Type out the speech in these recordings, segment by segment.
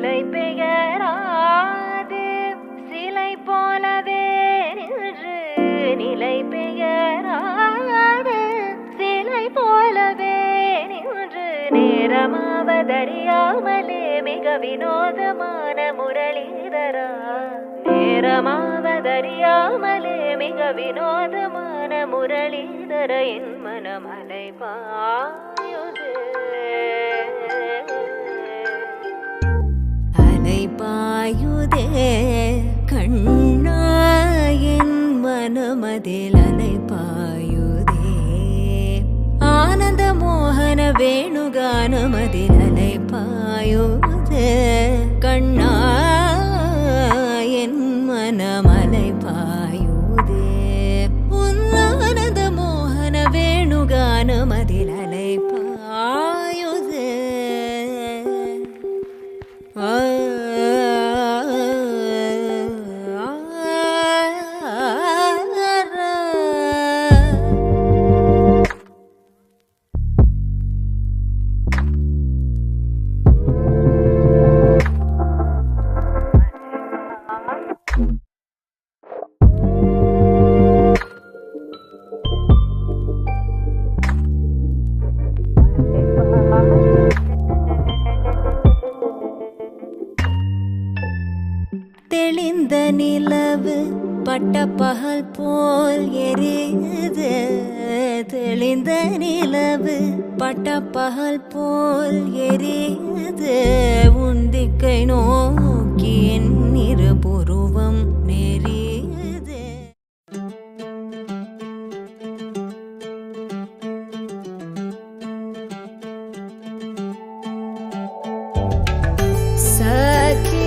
நிலை பெயராது சிலை போலவே நின்று நிலை பெயராது சிலை போலவே நின்று நேரமாவதறியாமலே மிக வினோதமான முரளிதரா நேரமாவதறியாமலே மிக வினோதமான முரளிதர என் மனமலை பாயுது அலை பாயுதே கண்ணா என் மனமதில் அலை பாயுதே ஆனந்த மோகன வேணுகானமதில் அலை பாயுதே கண்ணா என் மனமலை பாயுதே உன்னானந்த மோகன வேணுகானமதில் அலை பாயுதே தெளிந்த நிலவு பட்ட பகல் போல் எரியுது தெளிந்த நிலவு பட்ட பகல் போல் எரியுது உந்திக்கை நோக்கி என் இருபுருவம் நெறியுது சகி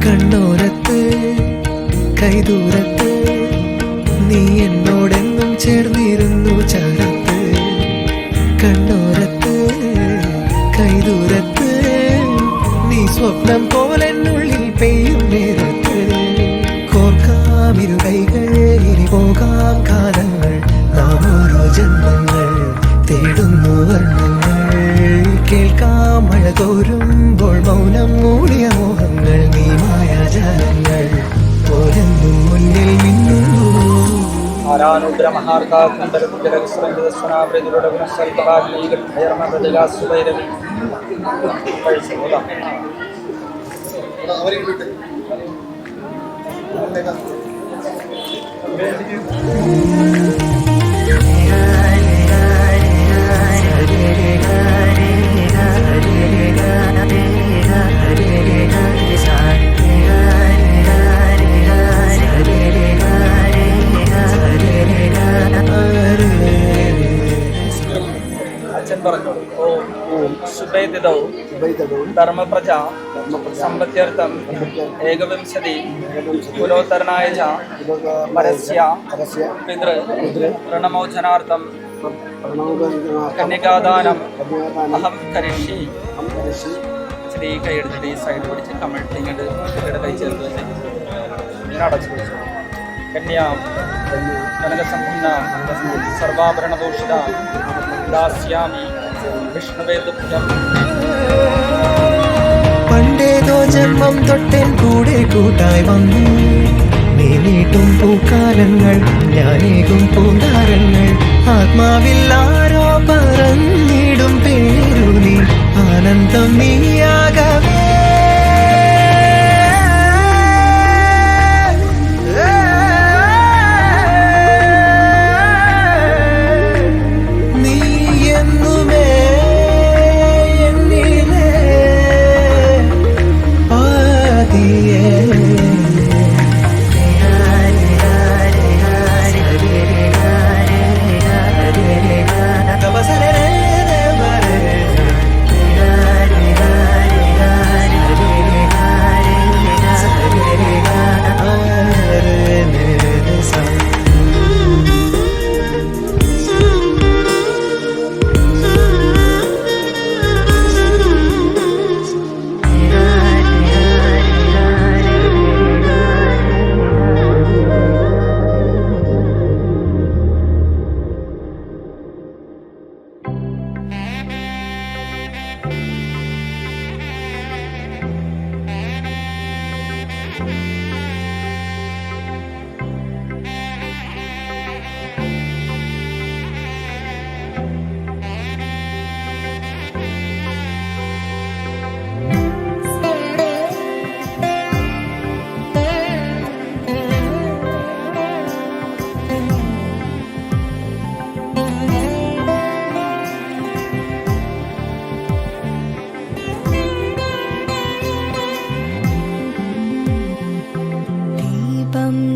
കണ്ണോരത്ത് കൈദൂരത്ത് നീ എന്നോട് കൈദൂരത്ത് നീ സ്വപ്നം പോലെന്നുള്ളിൽ പെയ്യും നേരത്ത് കോർക്കാം ഇരു കൈകൾ ഇനി പോകാം കാലങ്ങൾ നാം ഓരോ ജന്മങ്ങൾ തേടുന്നു വർണ്ണങ്ങൾ കേൾക്കാം മഴ തോരുമ്പോൾ മൗനം മൂടിയ മോഹങ്ങൾ നീ മായാജാലങ്ങൾ പോലെന്നും മുന്നിൽ മിന്നുന്നു ധർമ്മപ്രജ സമ്പത്യർത്ഥം ഏകവിംശതി പുരോത്തരണായ ച പരസ്യ പിതൃ ഋണമോചനാർത്ഥം കന്യകാദാനം അഹം കരിഷി. ഇച്ചിരി കൈ എടുത്തിട്ട് ഈ സൈഡ് പിടിച്ച് കമഴ്ത്തി ഇങ്ങോട്ട് കൈ ചേർത്ത് വെച്ച് ഇങ്ങനെ അടച്ചു വെച്ചു. കന്യാ കനകസമ്പന്ന സർവാഭരണഭൂഷിത ദാസ്യാമി വിഷ്ണുവേ തുഭ്യം. പണ്ടേതോ ജന്മം തൊട്ടൻ കൂടെ കൂട്ടായി വന്നു നീ നീട്ടും പൂക്കാലങ്ങൾ ഞാനേകും പൂന്താരങ്ങൾ ആത്മാവിൽ ആരോ പറഞ്ഞിടും പേരു നീ ആനന്ദം നീയാകവേ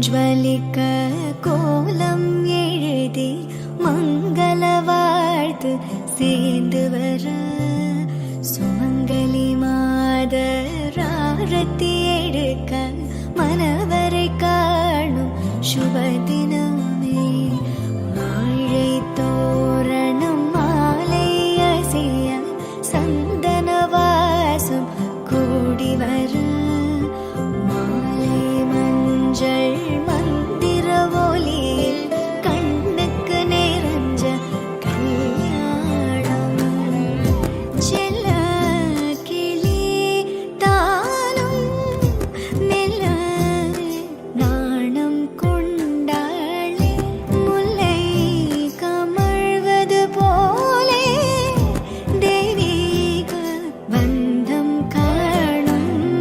ജ്വലിക്ക കോലം എഴുതി മംഗള വാഴ്ത്ത് சேர்ந்து வர சுமங்கலி மாதராரத்தி எடுக்க மனவரை காணும் சுபதினமே வாழை தோரணம் மாலை அசிய சந்தன வாசம் கூடி வர மந்திர ஒலியில் கண்ணுக்கு நிறைஞ்ச கல்யாணம் செல்ல கிளி தானும் மெல்ல நாணம் கொண்டாளே முல்லை கமழ்வது போலே தெய்வீக பந்தம் காணும்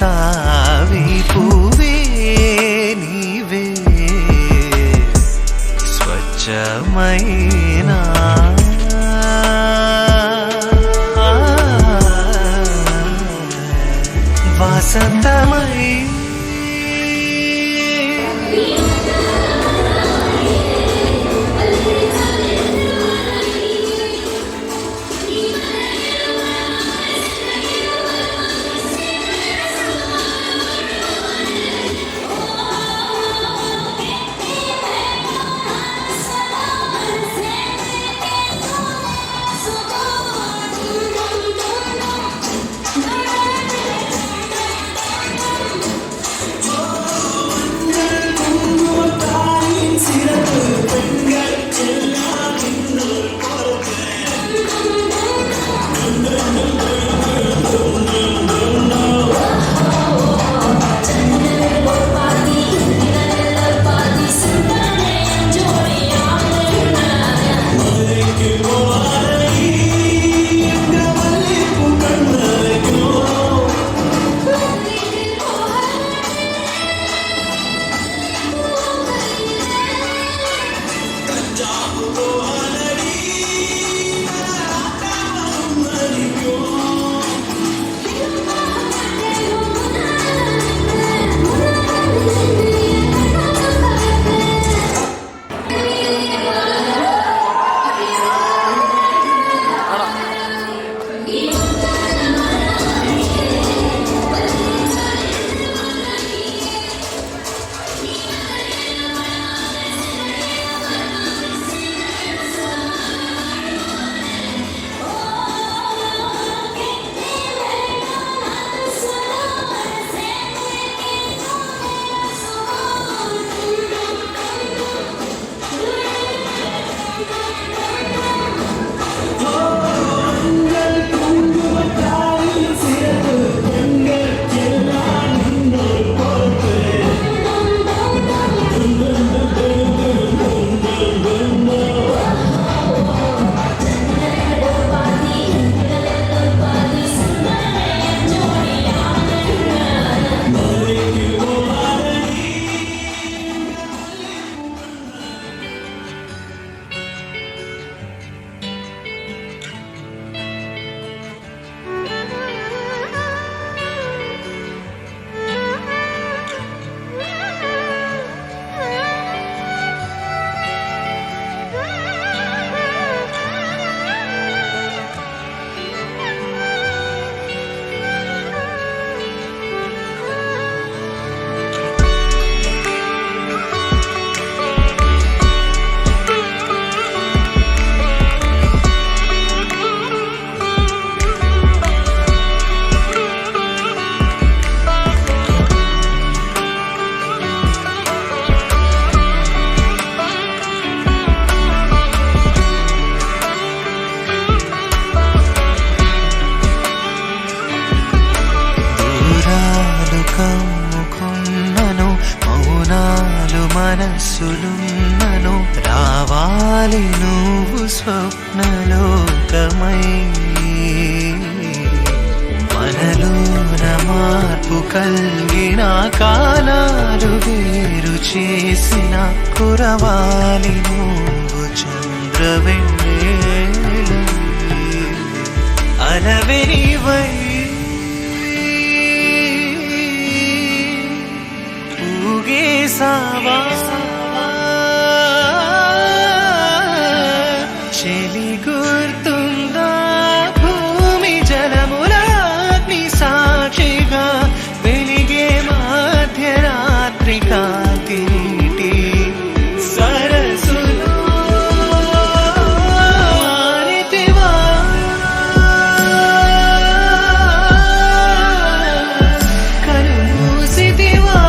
తావి పూవే నీవే స్వచ్ఛమైనా వాసంతమై కమ్ముకున్నను మౌనాలు మనస్సులున్నను రావాలి నువ్వు స్వప్నలోకమై మనలోన మార్పు కలిగిన కాలాలు వేరు చేసిన కురవాలి నువ్వు చంద్రవెన్నెలై అలవెనివై సావా చెలి గుర్తుందా భూమి జలములాగ్ని సాక్షిగా వెలిగే మధ్యరాత్రి కాంతి నీటి సరస్సులో మారితివా కను మూసితివా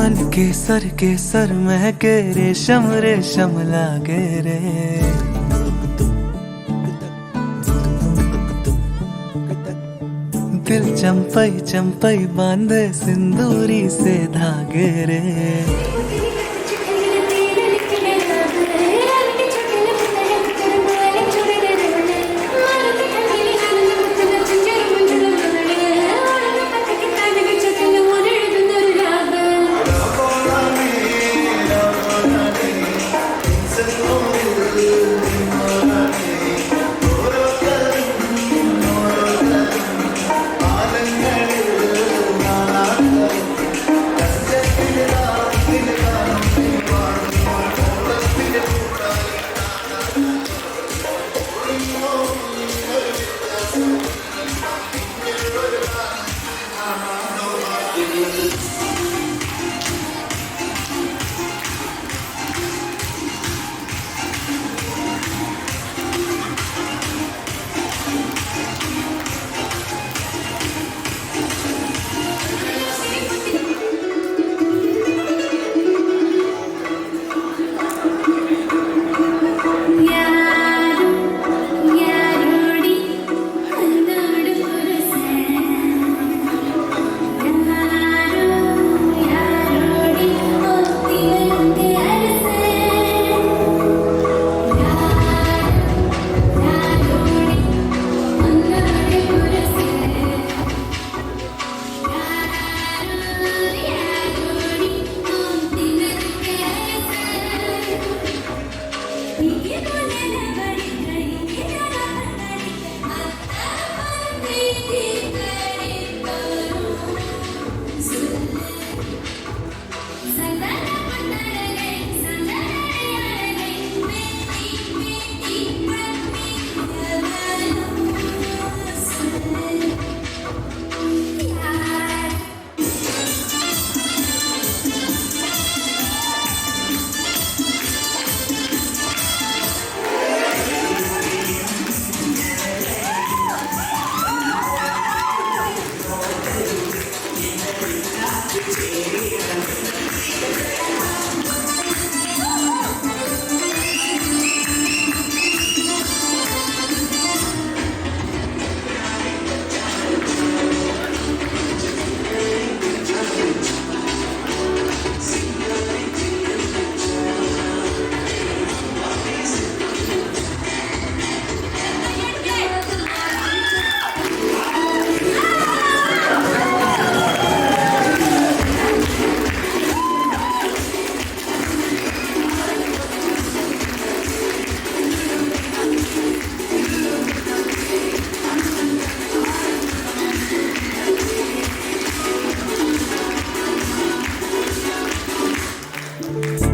मन के सर महके रेशम रेशम लागे रे दिल चंपई चंपई बांधे सिंदूरी से धागे रे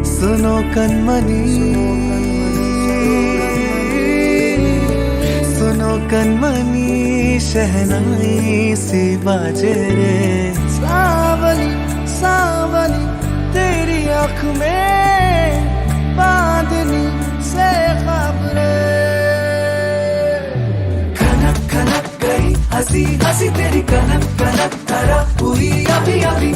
सुनो कनमनी सुनो कनमनी शहनाई सी बाजे रे सावली सावली तेरी आँख में बांधनी से ख्वाब रे खनक खनक गई हंसी हंसी तेरी कनक कनक धरा हुई अभी अभी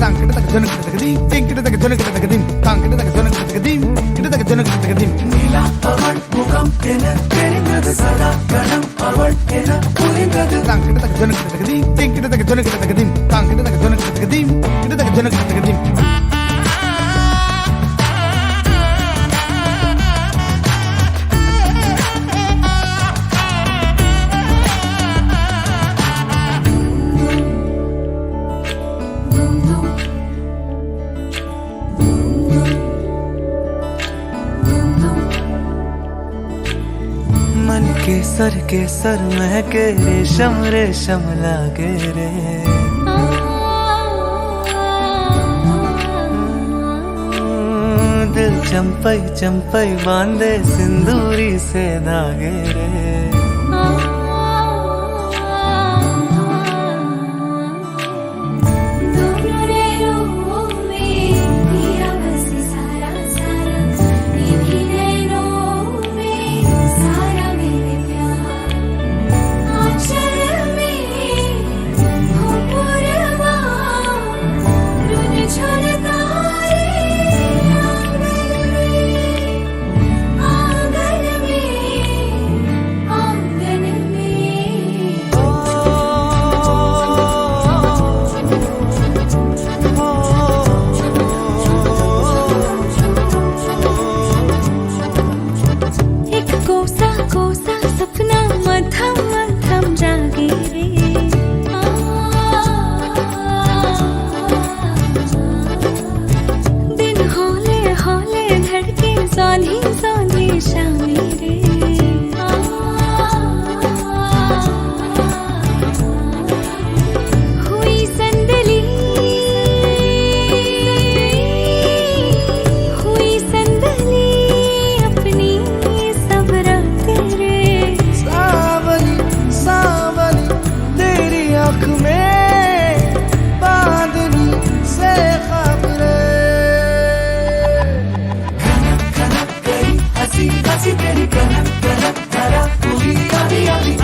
नीला पवन मुகம் என தெரிந்தது சதா கணம் அவள் என புரிந்தது मन के सर महके रेशम रेशम लागे रे दिल चंपई चंपई बांधे सिंदूरी से धागे रे कोसा कोसा सपना मध्यम मध्यम जागे रे दिन होले होले धड़के साधी साधी शामी रे हुई संदली अपनी सब रातें रे सावली सावली तेरी आँख में बांधनी से खबरें कनक कनक तेरी हंसी हंसी तेरी कनक कनक धरा पूरी आधी आधी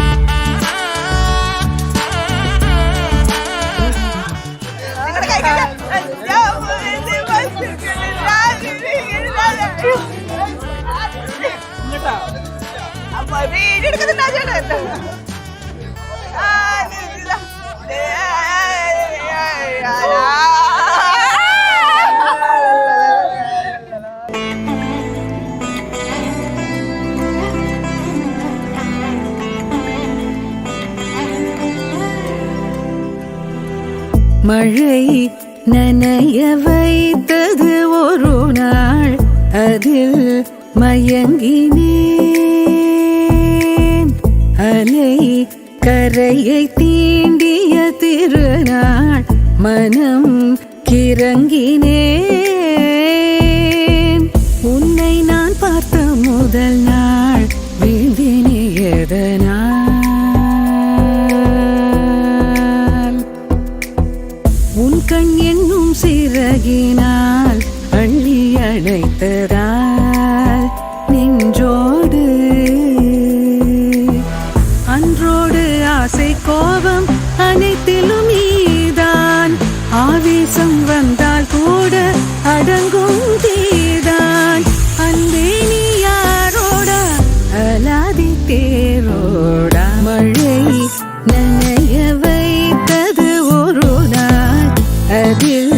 மழை நனைய வைத்தது ஒரு நாள் அதில் மயங்கினேன் அலை கரையை தீண்டிய திருநாள் மனம் கிறங்கினேன் உன்னை நான் பார்த்த முதல் நாள் வீழ்ந்தினே எதனால் உன் கண் என்னும் சிறகினால் அள்ளி அழைத்ததால் நெஞ்சோடு அன்றோடு ஆசை கோபம் அனைத்திலும் நீதான் ஆவேசம் வந்தால் கூட அடங்கும் தீதான் அன்பே நீ யாரோட அலாதி தேரோடா மழை நனைய வைத்தது ஒரு நாள் அதில்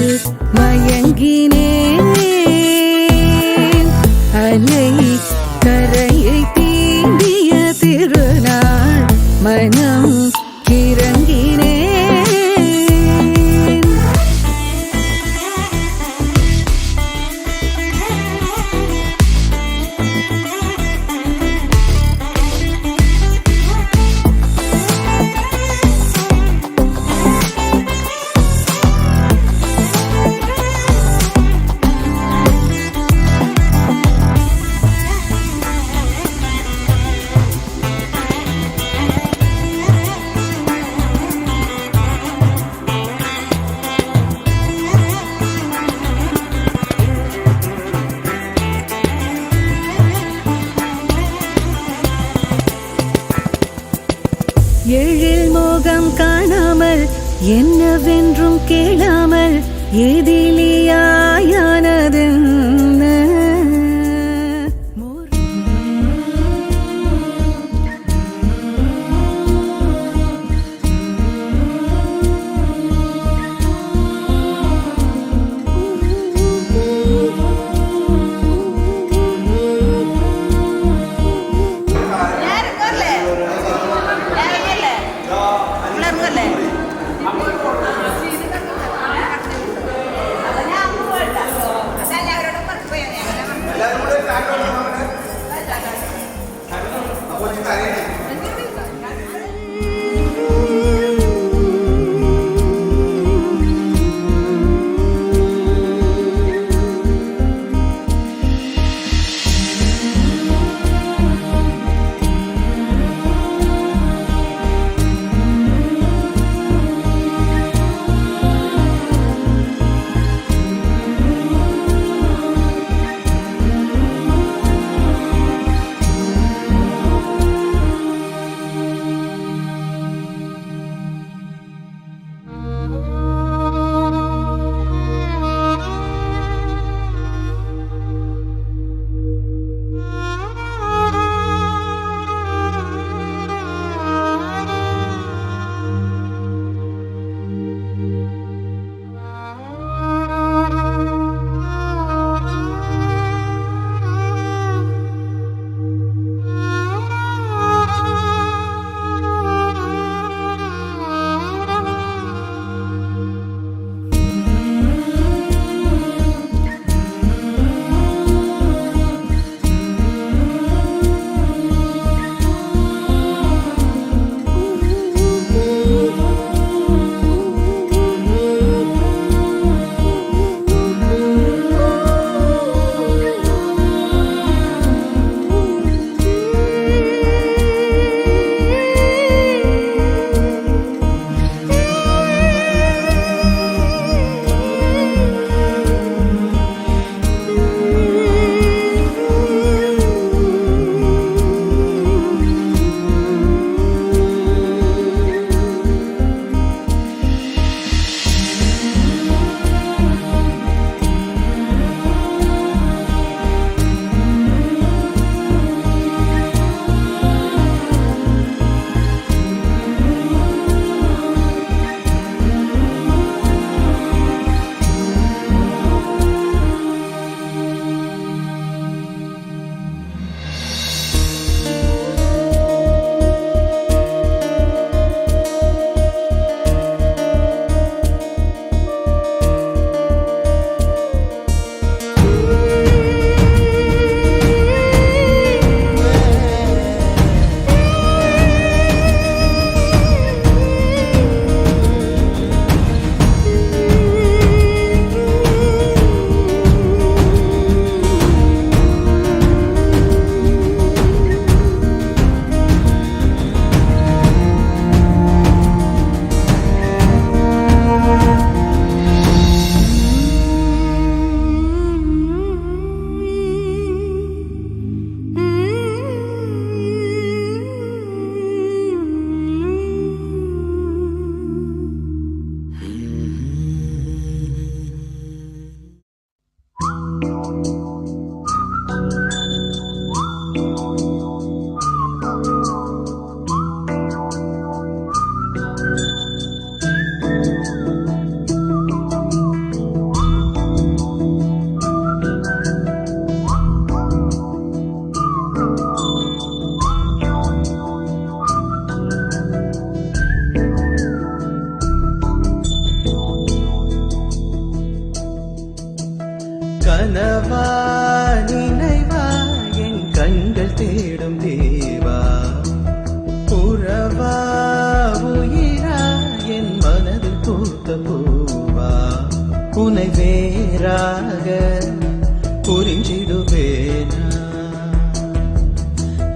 மயங்கினேன் அலை கரையை தீண்டிய திருநாள் மனம் கிறங்கினேன் எழில் மோகம் காணாமல் என்னவென்றும் கேளாமல் எதிலியாயானதென்ன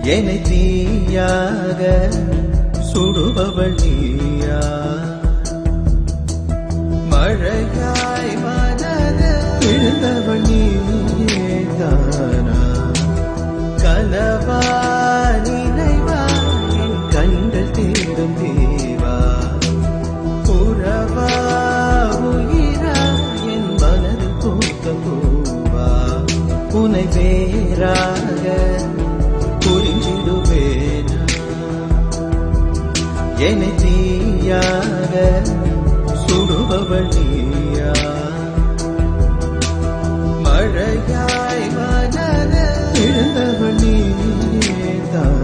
என்னை தீயாக சுடுபவள் நீயா மழையாய் மனது விழுந்தவள் நீதானா கனவா நினைவா என் கண்கள் தேடும் தேவா புறவா உயிரா என் மனதில் பூத்த பூவா உனை வேறாக புரிஞ்சிடுவேனா என்னை தீயாக சுடுபவள் நீயா மழையாய் மனது விழுந்தவள் நீதான்